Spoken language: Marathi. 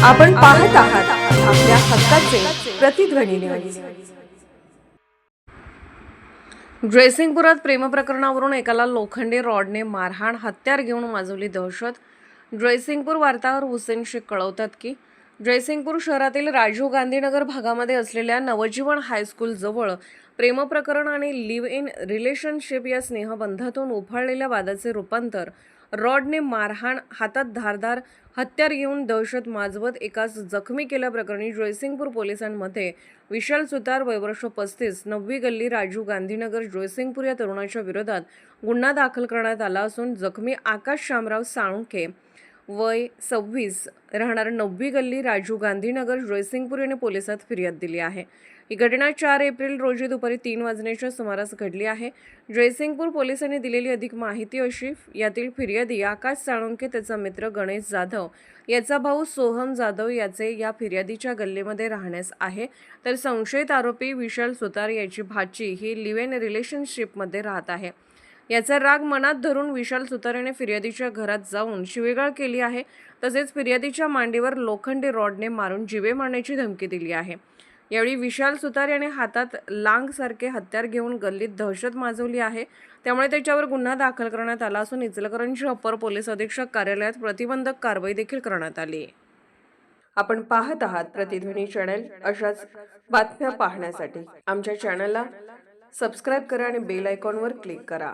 आपण पाहत आहात आपल्या हक्काचे प्रतिध्वनी न्यूज. जयसिंगपुरात प्रेमप्रकरणावरून एकाला लोखंडी रॉडने मारहाण, हत्यार घेऊन माजवली दहशत. जयसिंगपूर वार्ताहर हुसेन शेख कळवतात की जयसिंगपूर शहरातील राजीव गांधीनगर भागामध्ये असलेल्या नवजीवन हायस्कूल जवळ प्रेमप्रकरण आणि लिव्ह इन रिलेशनशिप या स्नेहबंधातून उफाळलेल्या वादाचे रूपांतर रॉडने मारहाण, हातात धारदार हत्यार घेऊन दहशत माजवत एकाच जखमी केल्याप्रकरणी जयसिंगपूर पोलिसांमध्ये विशाल सुतार वय वर्ष 35, 9वी गल्ली राजीव गांधीनगर जयसिंगपूर या तरुणाच्या विरोधात गुन्हा दाखल करण्यात आला असून जखमी आकाश शामराव साळुंखे वय 26 राहणार 9वी गल्ली राजीव गांधीनगर जयसिंगपूर याने पोलिसात फिर्याद दिली आहे. ही घटना 4 एप्रिल रोजी दुपारी 3 वाजण्याच्या सुमारास घडली आहे. जयसिंगपूर पोलिसांनी दिलेली अधिक माहिती अशी, यातील फिर्यादी आकाश साळुंखे, त्याचा मित्र गणेश जाधव, याचा भाऊ सोहम जाधव याचे या फिर्यादीच्या गल्लीमध्ये राहण्यास आहे, तर संशयित आरोपी विशाल सुतार याची भाची ही लिव्ह इन रिलेशनशिपमध्ये राहत आहे. याचा राग मनात धरून विशाल सुतार याने फिर्यादीच्या घरात जाऊन शिवीगाळ केली आहे. तसेच फिर्यादीच्या मांडीवर लोखंडी रॉडने मारून जीवे मारण्याची धमकी दिली आहे. यावेळी विशाल सुतार याने हातात लांगसारखे हत्यार घेऊन गल्लीत दहशत माजवली आहे. त्यामुळे त्याच्यावर गुन्हा दाखल करण्यात आला असून इचलकरंजी अप्पर पोलीस अधीक्षक कार्यालयात प्रतिबंधक कारवाई देखील करण्यात आली. आपण पाहत आहात प्रतिध्वनी चॅनल. अशाच बातम्या पाहण्यासाठी आमच्या चॅनलला सबस्क्राईब करा आणि बेल आयकॉनवर क्लिक करा.